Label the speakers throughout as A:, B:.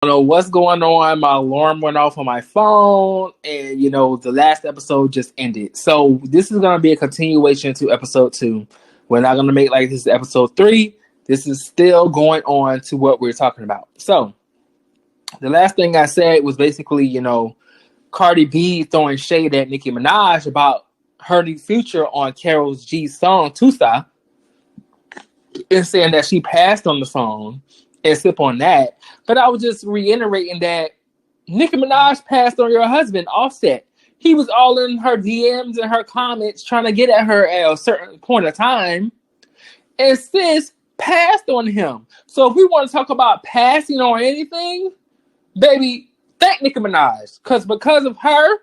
A: don't know what's going on. My alarm went off on my phone, and the last episode just ended. So this is gonna be a continuation to episode 2. We're not gonna make like this is episode 3. This is still going on to what we're talking about. So the last thing I said was basically, Cardi B throwing shade at Nicki Minaj about her new feature on Karol G's song Tusa, and saying that she passed on the song and sip on that. But I was just reiterating that Nicki Minaj passed on your husband, Offset. He was all in her DMs and her comments trying to get at her at a certain point of time. And sis passed on him. So if we want to talk about passing on anything, baby, thank Nicki Minaj. Because of her,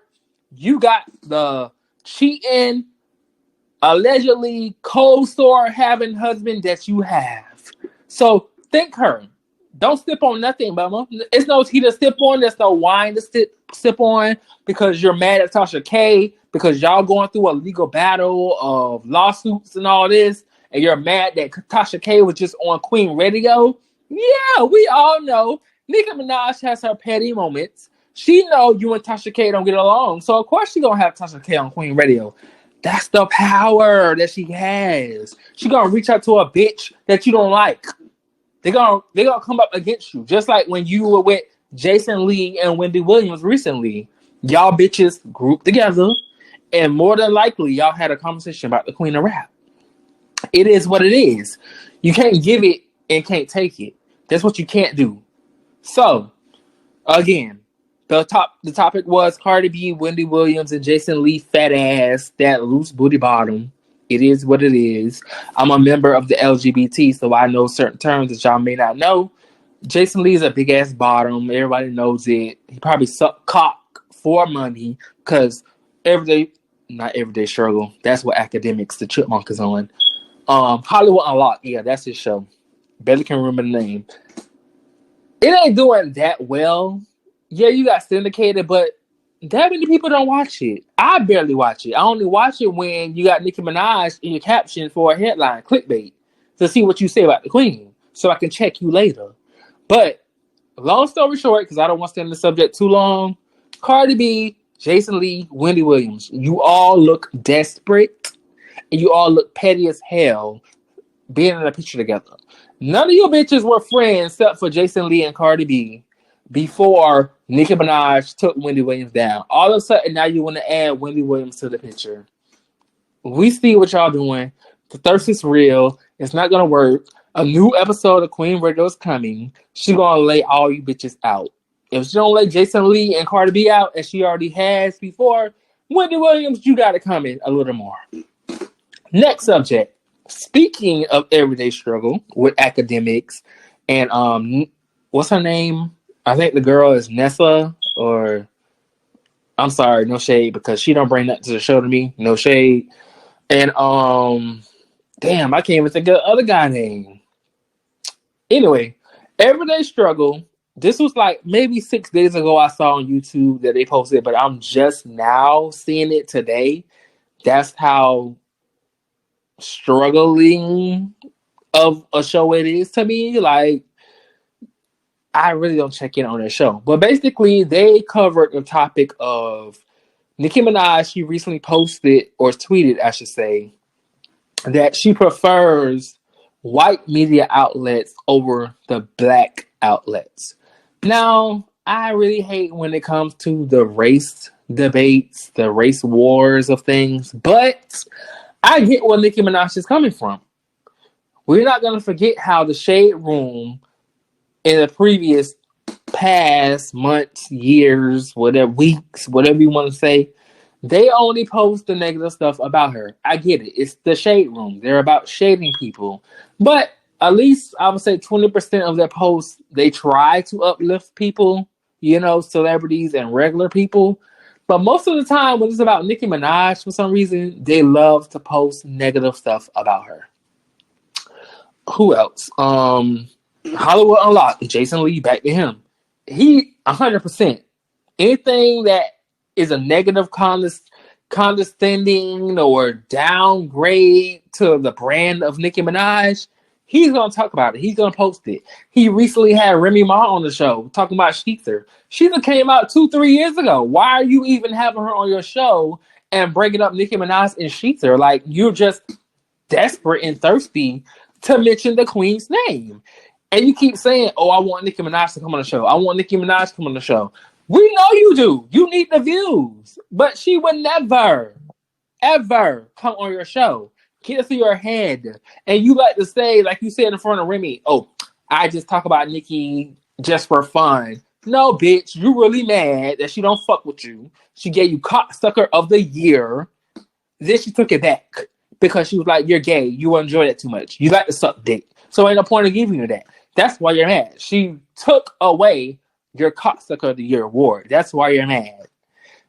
A: you got the cheating, allegedly cold sore having husband that you have. So thank her. Don't sip on nothing, mama. It's no tea to sip on. There's no wine to sip on because you're mad at Tasha K because y'all going through a legal battle of lawsuits and all this, and you're mad that Tasha K was just on Queen Radio. Yeah, we all know Nicki Minaj has her petty moments. She know you and Tasha K don't get along, so of course she gonna have Tasha K on Queen Radio. That's the power that she has. She gonna reach out to a bitch that you don't like. They're gonna come up against you. Just like when you were with Jason Lee and Wendy Williams recently. Y'all bitches grouped together, and more than likely y'all had a conversation about the Queen of Rap. It is what it is. You can't give it and can't take it. That's what you can't do. So, again, the topic was Cardi B, Wendy Williams, and Jason Lee fat ass, that loose booty bottom. It is what it is. I'm a member of the LGBT, so I know certain terms that y'all may not know. Jason Lee is a big ass bottom. Everybody knows it. He probably sucked cock for money because not everyday struggle. That's what Academics, the Chipmunk is on. Hollywood Unlocked. Yeah, that's his show. Barely can remember the name. It ain't doing that well. Yeah, you got syndicated, but that many people don't watch it. I barely watch it. I only watch it when you got Nicki Minaj in your caption for a headline, clickbait, to see what you say about the Queen, so I can check you later. But long story short, because I don't want to stay on the subject too long, Cardi B, Jason Lee, Wendy Williams, you all look desperate, and you all look petty as hell being in a picture together. None of you bitches were friends except for Jason Lee and Cardi B before Nicki Minaj took Wendy Williams down. All of a sudden, now you want to add Wendy Williams to the picture. We see what y'all doing. The thirst is real. It's not going to work. A new episode of Queen Radio is coming. She going to lay all you bitches out. If she don't lay Jason Lee and Cardi B out, as she already has before, Wendy Williams, you got to come in a little more. Next subject. Speaking of everyday struggle with Academics and what's her name? I think the girl is Nessa, or I'm sorry, no shade, because she don't bring that to the show to me. No shade. And damn, I can't even think of the other guy name. Anyway, everyday struggle. This was like maybe 6 days ago I saw on YouTube that they posted, but I'm just now seeing it today. That's how struggling of a show it is to me. Like, I really don't check in on their show. But basically, they covered the topic of Nicki Minaj. She recently posted, or tweeted, I should say, that she prefers white media outlets over the black outlets. Now, I really hate when it comes to the race debates, the race wars of things, but I get where Nicki Minaj is coming from. We're not going to forget how the Shade Room in the previous past months, years, whatever, weeks, whatever you want to say, they only post the negative stuff about her. I get it. It's the Shade Room. They're about shading people. But at least I would say 20% of their posts, they try to uplift people, celebrities and regular people. But most of the time, when it's about Nicki Minaj, for some reason, they love to post negative stuff about her. Who else? Hollywood Unlocked, Jason Lee, back to him. He 100%. Anything that is a negative condescending or downgrade to the brand of Nicki Minaj, He's gonna talk about it. He's gonna post it. He recently had Remy Ma on the show talking about Sheether. Sheether came out 2-3 years ago. Why are you even having her on your show and bringing up Nicki Minaj and Sheether? Like, you're just desperate and thirsty to mention the queen's name. And you keep saying, oh, I want Nicki Minaj to come on the show. I want Nicki Minaj to come on the show. We know you do. You need the views. But she would never, ever come on your show. Get it through your head. And you like to say, like you said in front of Remy, oh, I just talk about Nicki just for fun. No, bitch, you really mad that she don't fuck with you. She gave you cocksucker of the year. Then she took it back because she was like, you're gay. You enjoy that too much. You like to suck dick. So ain't no point in giving you that. That's why you're mad. She took away your cocksucker of the year award. That's why you're mad.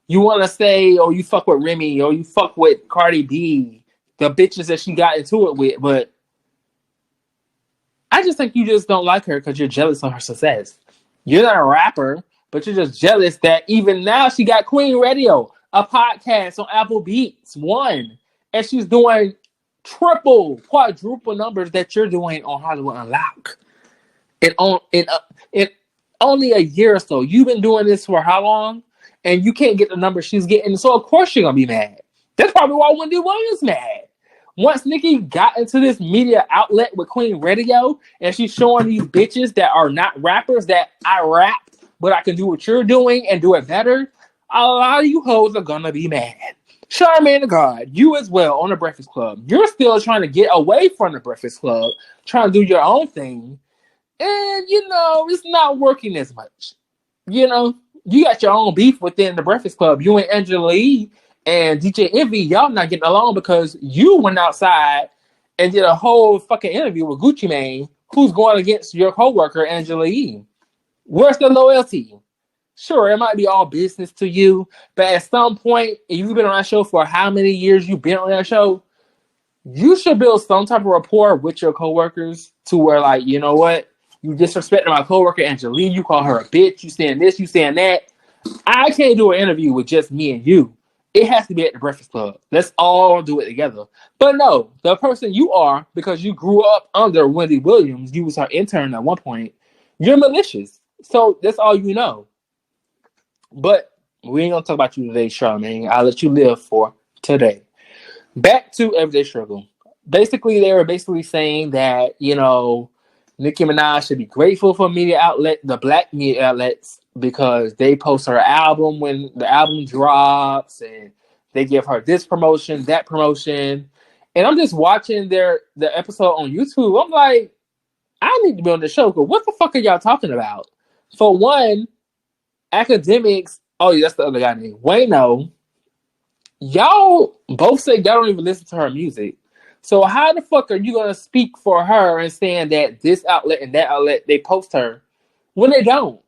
A: You want to say, oh, you fuck with Remy, or you fuck with Cardi B, the bitches that she got into it with, but I just think you just don't like her because you're jealous of her success. You're not a rapper, but you're just jealous that even now she got Queen Radio, a podcast on Apple Beats, one, and she's doing triple, quadruple numbers that you're doing on Hollywood Unlocked. In only a year or so. You've been doing this for how long? And you can't get the numbers she's getting. So of course you're gonna be mad. That's probably why Wendy Williams mad. Once Nicki got into this media outlet with Queen Radio, and she's showing these bitches that are not rappers that I rap, but I can do what you're doing and do it better, a lot of you hoes are gonna be mad. Charmaine the God, you as well on the Breakfast Club. You're still trying to get away from the Breakfast Club, trying to do your own thing. And, it's not working as much. You got your own beef within the Breakfast Club. You and Angela Lee and DJ Envy, y'all not getting along because you went outside and did a whole fucking interview with Gucci Mane, who's going against your coworker, Angela Lee. Where's the loyalty? Sure, it might be all business to you, but at some point, if you've been on that show for how many years you've been on that show, you should build some type of rapport with your coworkers to where, like, you know what? You disrespected my coworker, Angeline. You call her a bitch. You saying this, you saying that. I can't do an interview with just me and you. It has to be at the Breakfast Club. Let's all do it together. But no, the person you are, because you grew up under Wendy Williams, you was her intern at one point, you're malicious. So that's all you know. But we ain't going to talk about you today, Charmaine. I'll let you live for today. Back to Everyday Struggle. Basically, they were saying that, Nicki Minaj should be grateful for the black media outlets, because they post her album when the album drops, and they give her this promotion, that promotion. And I'm just watching the episode on YouTube. I'm like, I need to be on the show, because what the fuck are y'all talking about? For one, academics. Oh, yeah, that's the other guy named Wayno. Y'all both say y'all don't even listen to her music. So how the fuck are you going to speak for her and saying that this outlet and that outlet, they post her when they don't?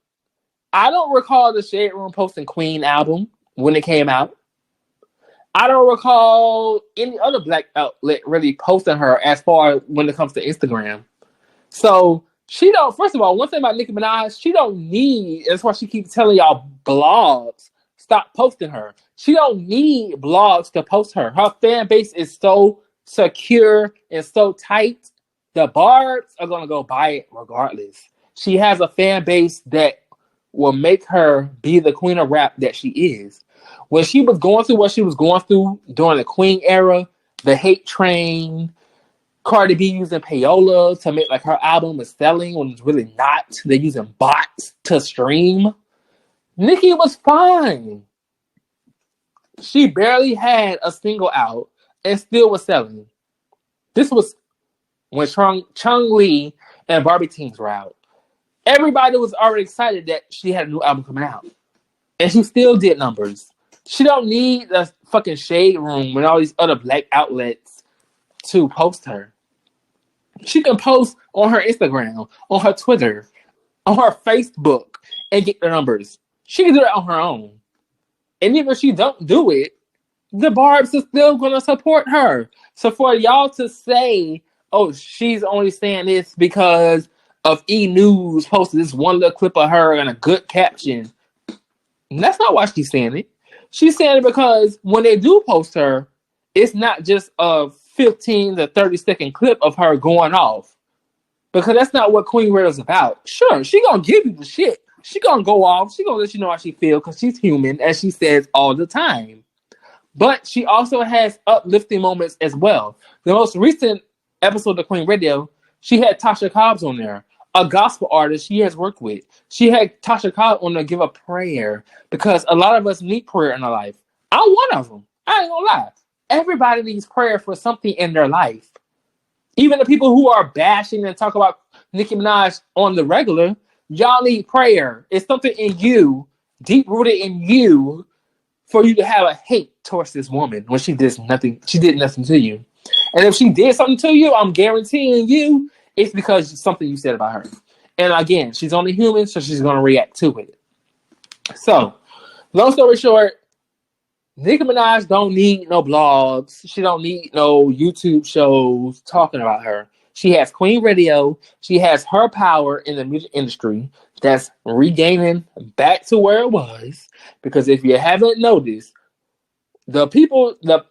A: I don't recall the Shade Room posting Queen album when it came out. I don't recall any other black outlet really posting her as far as when it comes to Instagram. So she don't, first of all, one thing about Nicki Minaj, she don't need, that's why she keeps telling y'all blogs, stop posting her. She don't need blogs to post her. Her fan base is so secure and so tight, the Barbs are going to go buy it regardless. She has a fan base that will make her be the queen of rap that she is. When she was going through what she was going through during the Queen era, the hate train, Cardi B using payola to make like her album was selling when it's really not. They're using bots to stream. Nicki was fine. She barely had a single out and still was selling. This was when Chung Lee and Barbie Teens were out. Everybody was already excited that she had a new album coming out. And she still did numbers. She don't need the fucking Shade Room and all these other black outlets to post her. She can post on her Instagram, on her Twitter, on her Facebook, and get the numbers. She can do it on her own. And even if she don't do it, the Barbs are still going to support her. So for y'all to say, oh, she's only saying this because of E! News posted this one little clip of her and a good caption, that's not why she's saying it. She's saying it because when they do post her, it's not just a 15 to 30 second clip of her going off. Because that's not what Queen Radio's about. Sure, she gonna give you the shit. She gonna go off. She gonna let you know how she feel because she's human, as she says all the time. But she also has uplifting moments as well. The most recent episode of Queen Radio, she had Tasha Cobbs on there, a gospel artist she has worked with. She had Tasha Cobbs on there give a prayer because a lot of us need prayer in our life. I'm one of them. I ain't gonna lie. Everybody needs prayer for something in their life. Even the people who are bashing and talk about Nicki Minaj on the regular, y'all need prayer. It's something in you, deep rooted in you, for you to have a hate towards this woman when she did nothing. She did nothing to you. And if she did something to you, I'm guaranteeing you it's because something you said about her. And again, she's only human, so she's going to react to it. So, long story short, Nicki Minaj don't need no blogs. She don't need no YouTube shows talking about her. She has Queen Radio. She has her power in the music industry that's regaining back to where it was. Because if you haven't noticed, the people, not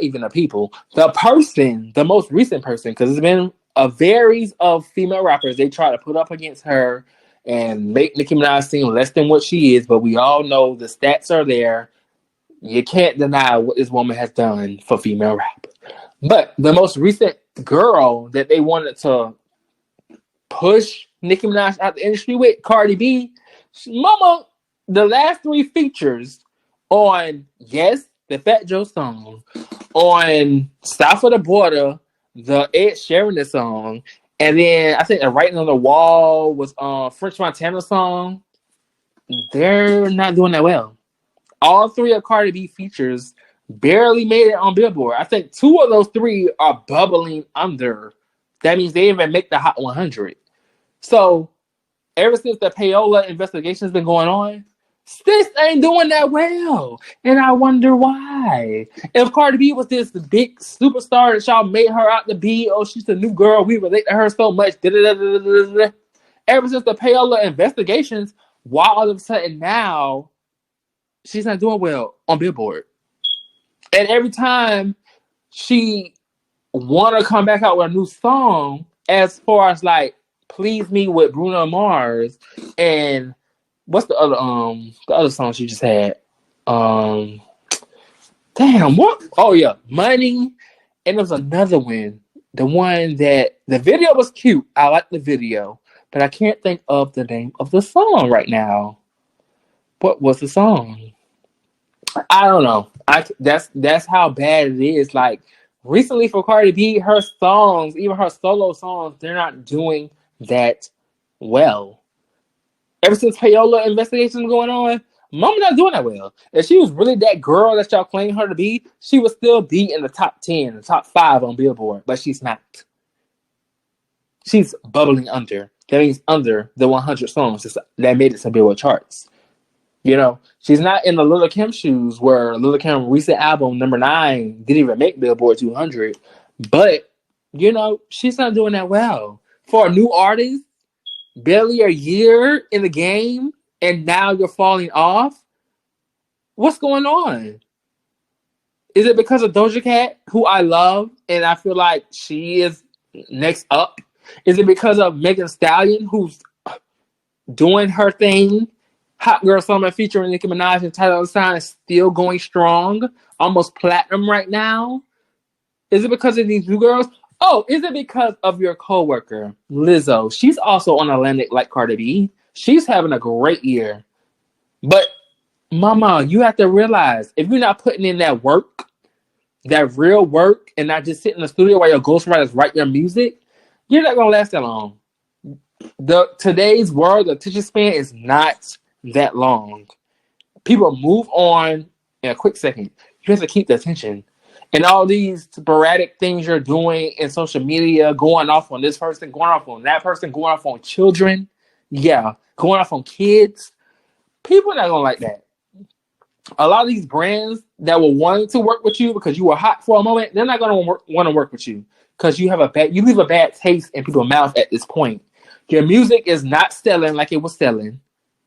A: even the people, the person, the most recent person, because it's been a varies of female rappers they try to put up against her and make Nicki Minaj seem less than what she is. But we all know the stats are there. You can't deny what this woman has done for female rap. But the most recent girl that they wanted to push Nicki Minaj out the industry with, Cardi B, mama, the last 3 features on Yes, the Fat Joe song, on South of the Border, the Ed Sheeran song, and then I think the Writing on the Wall was French Montana song. They're not doing that well. All 3 of Cardi B features barely made it on Billboard. I think 2 of those 3 are bubbling under. That means they even make the Hot 100. So, ever since the payola investigation has been going on, sis ain't doing that well. And I wonder why. If Cardi B was this big superstar that y'all made her out to be, oh, she's the new girl, we relate to her so much. Ever since the payola investigations, why all of a sudden now she's not doing well on Billboard? And every time she want to come back out with a new song, as far as like Please Me with Bruno Mars and what's the other song she just had? Damn, what? Oh yeah, Money. And there was another one. The one that the video was cute. I like the video, but I can't think of the name of the song right now. What was the song? I don't know. That's how bad it is. Like recently for Cardi B, her songs, even her solo songs, they're not doing that well. Ever since payola investigation going on, Mama not doing that well. If she was really that girl that y'all claim her to be, she would still be in the top 10, the top 5 on Billboard, but she's not. She's bubbling under. That means under the 100 songs that made it to Billboard charts. You know, she's not in the Lil' Kim shoes where Lil' Kim recent album number 9 didn't even make Billboard 200. But, you know, she's not doing that well. For a new artist, barely a year in the game, and now you're falling off? What's going on? Is it because of Doja Cat, who I love, and I feel like she is next up? Is it because of Megan Thee Stallion, who's doing her thing? Hot Girl Summer featuring Nicki Minaj and Tyler Sign is still going strong, almost platinum right now. Is it because of these new girls? Oh, is it because of your coworker, Lizzo? She's also on Atlantic like Cardi B. She's having a great year. But, mama, you have to realize, if you're not putting in that work, that real work, and not just sitting in the studio while your ghostwriters write your music, you're not going to last that long. Today's world, the attention span is not that long. People move on in a quick second. You have to keep the attention. And all these sporadic things you're doing in social media, going off on this person, going off on that person, going off on children, going off on kids, people are not going to like that. A lot of these brands that were wanting to work with you because you were hot for a moment, they're not going to want to work with you because you leave a bad taste in people's mouth at this point. Your music is not selling like it was selling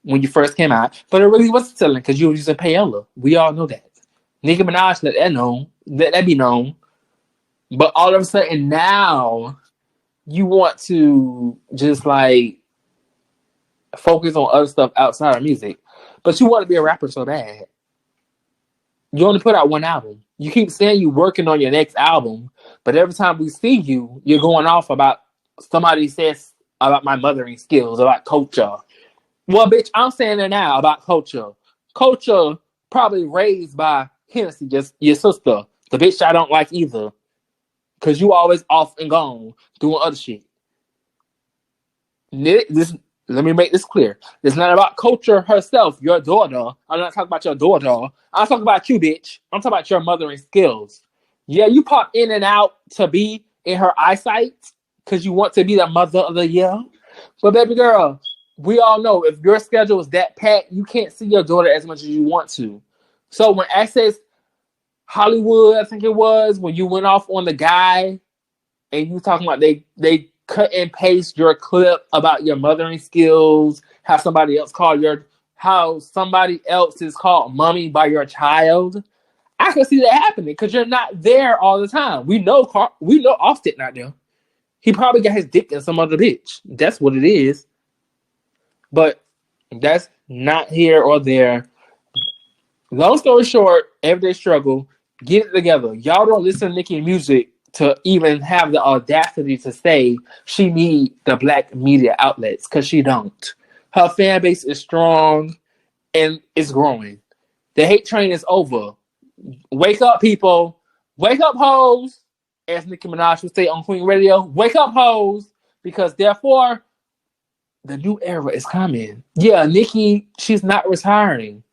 A: when you first came out, but it really wasn't selling because you were using payola. We all know that. Nicki Minaj let that be known. But all of a sudden now, you want to just like focus on other stuff outside of music, but you want to be a rapper so bad. You only put out one album. You keep saying you're working on your next album, but every time we see you, you're going off about somebody says about my mothering skills, about culture. Well, bitch, I'm saying it now about culture. Culture probably raised by Hennessy, just your sister, the bitch I don't like either, because you always off and gone doing other shit. This, let me make this clear. It's not about culture herself, your daughter. I'm not talking about your daughter. I'm talking about you, bitch. I'm talking about your mothering skills. Yeah, you pop in and out to be in her eyesight because you want to be the mother of the year. But baby girl, we all know if your schedule is that packed, you can't see your daughter as much as you want to. So when Access Hollywood, I think it was, when you went off on the guy and you talking about they cut and paste your clip about your mothering skills, how somebody else is called mommy by your child. I can see that happening because you're not there all the time. We know Offset not there. He probably got his dick in some other bitch. That's what it is. But that's not here or there. Long story short, everyday struggle. Get it together. Y'all don't listen to Nicki music to even have the audacity to say she need the black media outlets because she don't. Her fan base is strong and it's growing. The hate train is over. Wake up, people. Wake up, hoes. As Nicki Minaj would say on Queen Radio, wake up, hoes. Because therefore, the new era is coming. Yeah, Nicki, she's not retiring.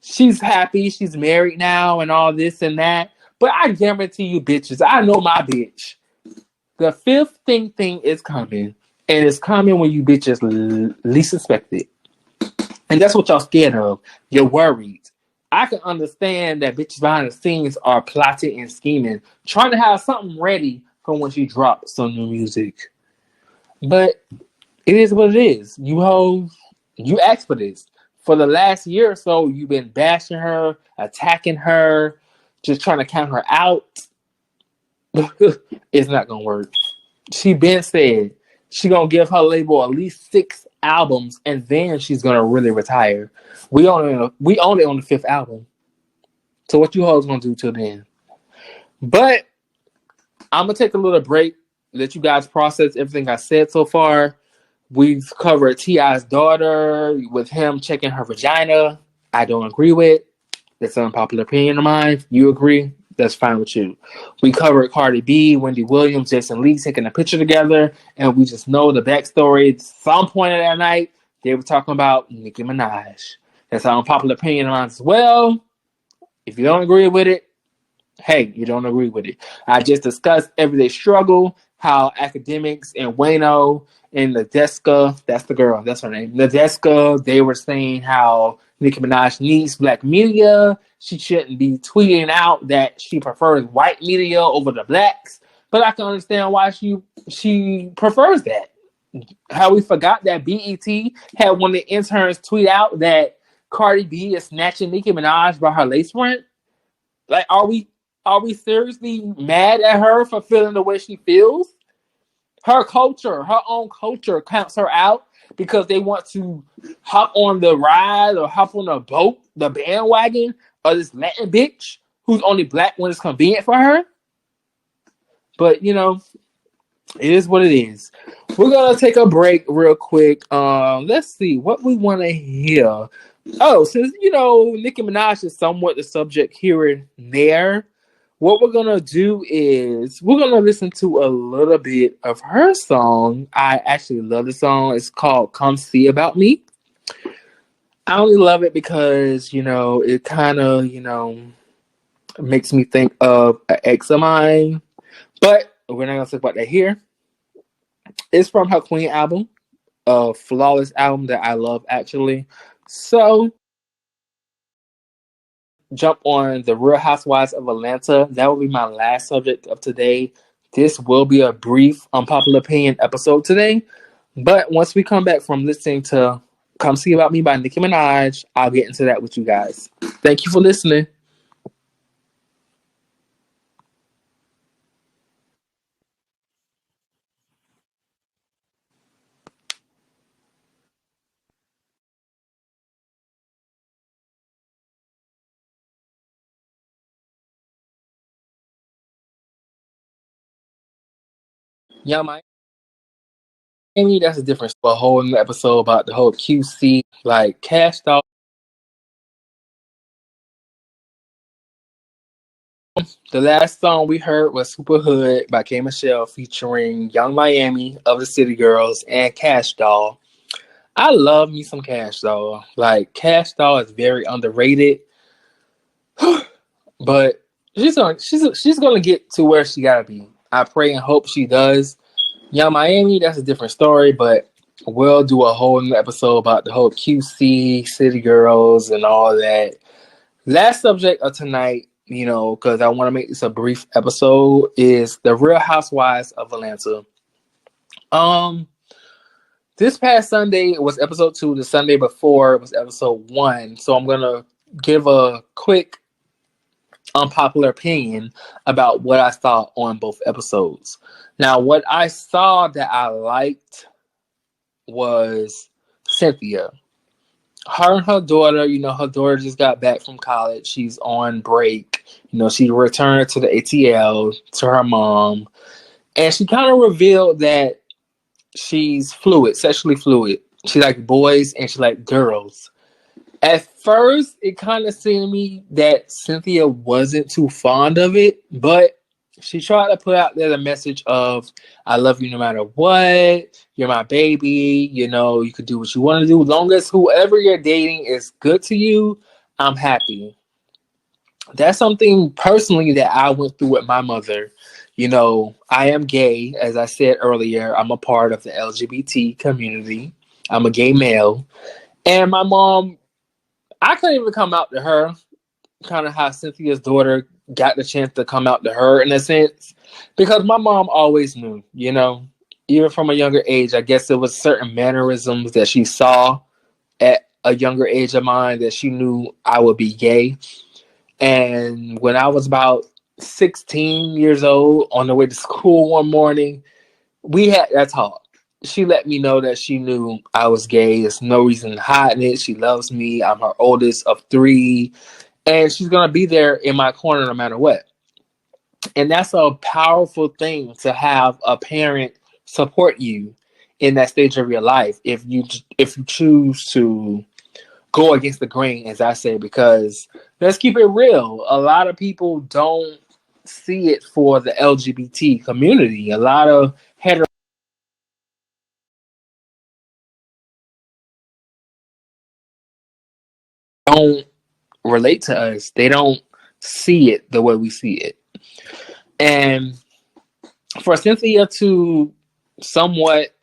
A: She's happy. She's married now and all this and that. But I guarantee you, bitches, I know my bitch. The fifth thing is coming. And it's coming when you bitches least expect it. And that's what y'all scared of. You're worried. I can understand that bitches behind the scenes are plotting and scheming, trying to have something ready for when she drops some new music. But it is what it is. You hoes, you asked for this. For the last year or so, you've been bashing her, attacking her, just trying to count her out. It's not gonna work. She been said she gonna give her label at least 6 albums, and then she's gonna really retire. We only on the fifth album. So what you hoes gonna do till then? But I'm gonna take a little break, let you guys process everything I said so far. We've covered T.I.'s daughter with him checking her vagina. I don't agree with. That's an unpopular opinion of mine. You agree? That's fine with you. We covered Cardi B, Wendy Williams, Jason Lee taking a picture together, and we just know the backstory. At some point of that night, they were talking about Nicki Minaj. That's an unpopular opinion of mine as well. If you don't agree with it, hey, you don't agree with it. I just discussed everyday struggle, how academics and Wayno and Nadeska, that's the girl, that's her name, Nadeska, they were saying how Nicki Minaj needs black media. She shouldn't be tweeting out that she prefers white media over the blacks. But I can understand why she prefers that. How we forgot that BET had one of the interns tweet out that Cardi B is snatching Nicki Minaj by her lace front. Like, are we seriously mad at her for feeling the way she feels? Her culture, her own culture counts her out because they want to hop on the ride or hop on the boat, the bandwagon of this Latin bitch who's only black when it's convenient for her. But, it is what it is. We're going to take a break real quick. Let's see what we want to hear. Oh, since, Nicki Minaj is somewhat the subject here and there, what we're going to do is we're going to listen to a little bit of her song. I actually love the song. It's called Come See About Me. I only love it because, it kind of, makes me think of an ex of mine. But we're not going to talk about that here. It's from her Queen album, a flawless album that I love, actually. So, jump on the Real Housewives of Atlanta. That will be my last subject of today. This will be a brief unpopular opinion episode today. But once we come back from listening to Come See About Me by Nicki Minaj, I'll get into that with you guys. Thank you for listening. Young Miami, that's a different story. A whole new episode about the whole QC, like Cash Doll. The last song we heard was Super Hood by K Michelle featuring Young Miami of the City Girls and Cash Doll. I love me some Cash Doll. Like Cash Doll is very underrated, but she's gonna get to where she gotta be. I pray and hope she does. Young Miami, that's a different story, but we'll do a whole new episode about the whole QC, City Girls, and all that. Last subject of tonight, because I want to make this a brief episode, is the Real Housewives of Atlanta. Um, this past Sunday was episode 2. The Sunday before was episode 1. So I'm gonna give a quick unpopular opinion about what I thought on both episodes. Now, what I saw that I liked was Cynthia. Her and her daughter, her daughter just got back from college. She's on break. She returned to the ATL to her mom. And she kind of revealed that she's fluid, sexually fluid. She like boys and she like girls. At first, it kind of seemed to me that Cynthia wasn't too fond of it, but she tried to put out there the message of, I love you no matter what. You're my baby. You could do what you want to do. As long as whoever you're dating is good to you, I'm happy. That's something personally that I went through with my mother. I am gay, as I said earlier. I'm a part of the LGBT community. I'm a gay male. And my mom, I couldn't even come out to her, kind of how Cynthia's daughter got the chance to come out to her in a sense, because my mom always knew, even from a younger age. I guess there was certain mannerisms that she saw at a younger age of mine that she knew I would be gay. And when I was about 16 years old, on the way to school one morning, we had that talk. She let me know that she knew I was gay. There's no reason hiding it. She loves me. I'm her oldest of 3. And she's going to be there in my corner no matter what. And that's a powerful thing to have a parent support you in that stage of your life if you choose to go against the grain, as I say, because let's keep it real. A lot of people don't see it for the LGBT community. A lot of hetero don't relate to us. They don't see it the way we see it. And for Cynthia to somewhat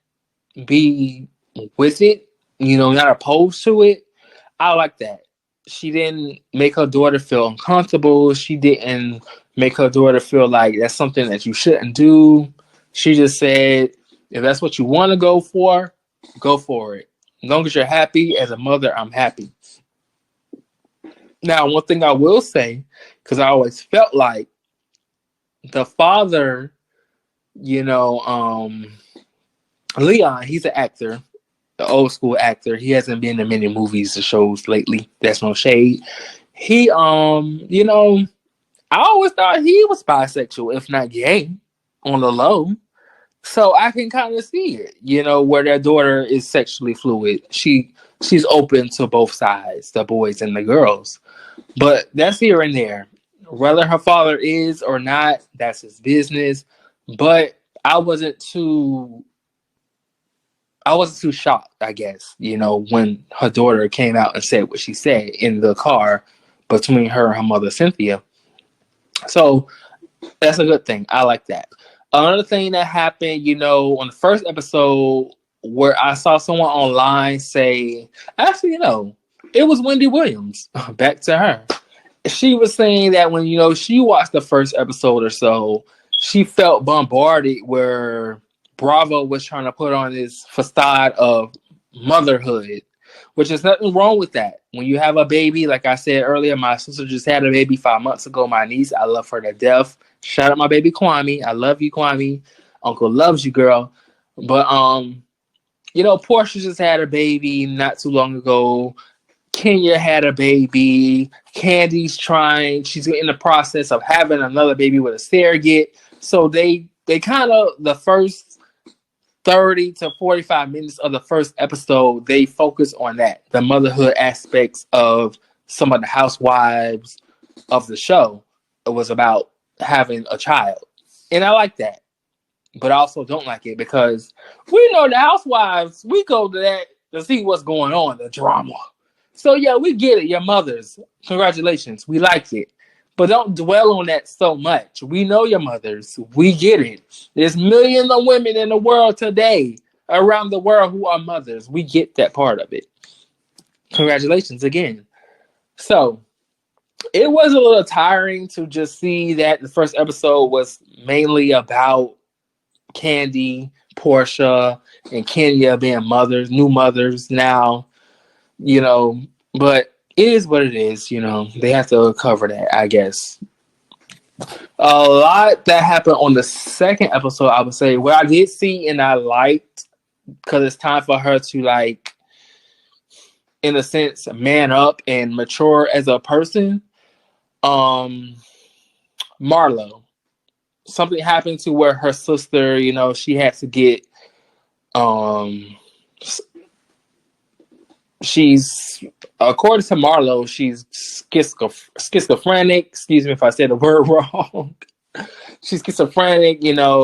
A: be with it, not opposed to it, I like that. She didn't make her daughter feel uncomfortable. She didn't make her daughter feel like that's something that you shouldn't do. She just said, if that's what you want to go for it. As long as you're happy, as a mother, I'm happy. Now, one thing I will say, because I always felt like the father, Leon, he's an actor, the old school actor. He hasn't been in many movies or shows lately. That's no shade. He, I always thought he was bisexual, if not gay, on the low. So I can kind of see it, where their daughter is sexually fluid. She's open to both sides, the boys and the girls. But that's here and there. Whether her father is or not, that's his business. But I wasn't too shocked, I guess, when her daughter came out and said what she said in the car between her and her mother, Cynthia. So that's a good thing. I like that. Another thing that happened, on the first episode where I saw someone online say, actually, it was Wendy Williams. Back to her. She was saying that when, she watched the first episode or so, she felt bombarded where Bravo was trying to put on this facade of motherhood, which is nothing wrong with that. When you have a baby, like I said earlier, my sister just had a baby 5 months ago. My niece, I love her to death. Shout out my baby Kwame. I love you, Kwame. Uncle loves you, girl. But Portia just had a baby not too long ago. Kenya had a baby. Candy's trying. She's in the process of having another baby with a surrogate. So they kind of, the first 30 to 45 minutes of the first episode, they focus on that, the motherhood aspects of some of the housewives of the show. It was about having a child. And I like that. But I also don't like it because we know the housewives, we go to that to see what's going on, the drama. So yeah, we get it. Your mothers, congratulations. We like it. But don't dwell on that so much. We know your mothers. We get it. There's millions of women in the world today, around the world, who are mothers. We get that part of it. Congratulations again. So it was a little tiring to just see that the first episode was mainly about Candy, Portia, and Kenya being mothers, new mothers now, but it is what it is, they have to cover that, I guess. A lot that happened on the second episode, I would say, what I did see and I liked, because it's time for her to, like, in a sense, man up and mature as a person. Marlo. Something happened to where her sister, she had to get, she's, according to Marlo, she's schizophrenic. Excuse me if I said the word wrong. She's schizophrenic,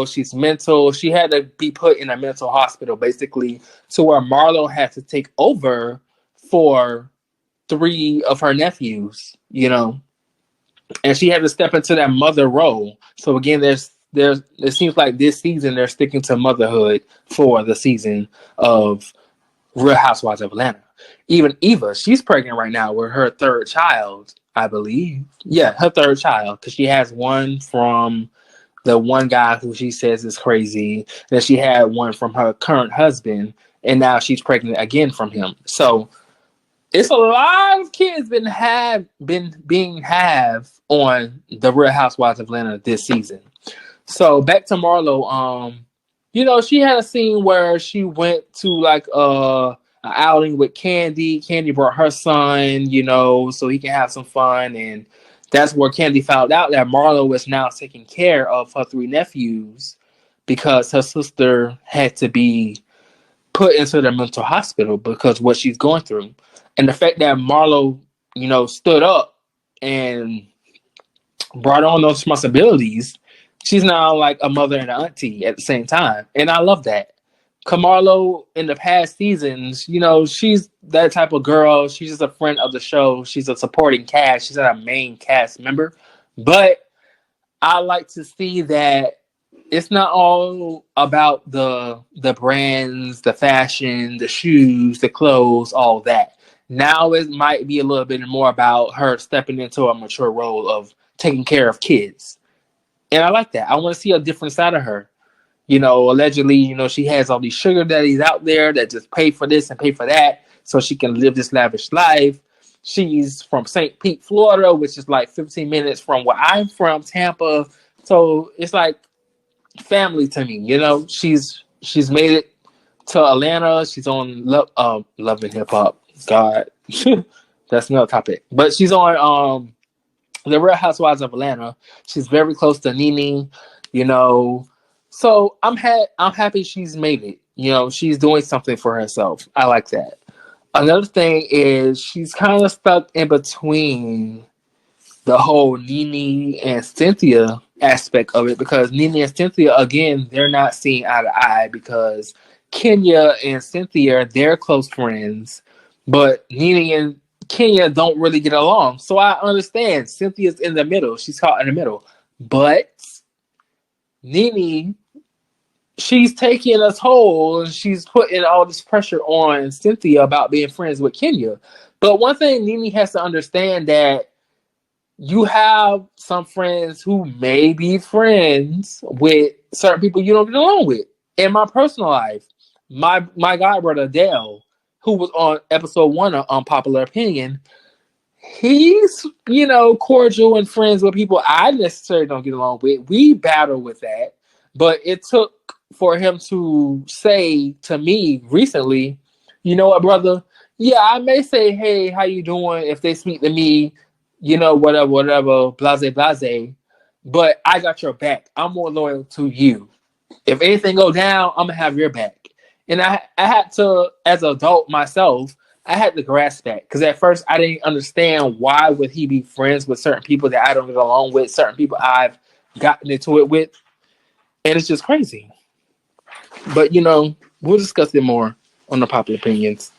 A: she's mental. She had to be put in a mental hospital, basically, to where Marlo had to take over for 3 of her nephews, and she had to step into that mother role. So again, it seems like this season they're sticking to motherhood for the season of Real Housewives of Atlanta. Even Eva, she's pregnant right now with her 3rd child, I believe. Yeah, her 3rd child, because she has one from the one guy who she says is crazy. Then she had one from her current husband, and now she's pregnant again from him. So it's a lot of kids being on the Real Housewives of Atlanta this season. So back to Marlo. She had a scene where she went to like an outing with Candy. Candy brought her son, so he can have some fun, and that's where Candy found out that Marlo was now taking care of her 3 nephews because her sister had to be put into the mental hospital because what she's going through. And the fact that Marlo, stood up and brought on those responsibilities, she's now like a mother and an auntie at the same time. And I love that. Marlo, in the past seasons, she's that type of girl. She's just a friend of the show. She's a supporting cast. She's not a main cast member. But I like to see that it's not all about the brands, the fashion, the shoes, the clothes, all that. Now it might be a little bit more about her stepping into a mature role of taking care of kids. And I like that. I want to see a different side of her. Allegedly, she has all these sugar daddies out there that just pay for this and pay for that so she can live this lavish life. She's from St. Pete, Florida, which is like 15 minutes from where I'm from, Tampa. So it's like family to me. She's made it to Atlanta. She's on Love and Hip Hop. God, that's another topic. But she's on the Real Housewives of Atlanta. She's very close to Nene, So I'm happy she's made it. She's doing something for herself. I like that. Another thing is she's kind of stuck in between the whole Nene and Cynthia aspect of it, because Nene and Cynthia, again, they're not seeing eye to eye because Kenya and Cynthia, they're close friends, but Nene and Kenya don't really get along. So I understand Cynthia's in the middle. She's caught in the middle. But Nene, she's taking a toll and she's putting all this pressure on Cynthia about being friends with Kenya. But one thing Nene has to understand, that you have some friends who may be friends with certain people you don't get along with. In my personal life, my god brother Dale, who was on episode 1 of Unpopular Opinion, he's, cordial and friends with people I necessarily don't get along with. We battle with that. But it took for him to say to me recently, you know what, brother? Yeah, I may say, hey, how you doing, if they speak to me, whatever, blase, blase. But I got your back. I'm more loyal to you. If anything go down, I'm gonna have your back. And I had to, as an adult myself, I had to grasp that because at first I didn't understand why would he be friends with certain people that I don't get along with, certain people I've gotten into it with, and it's just crazy. But we'll discuss it more on the popular opinions.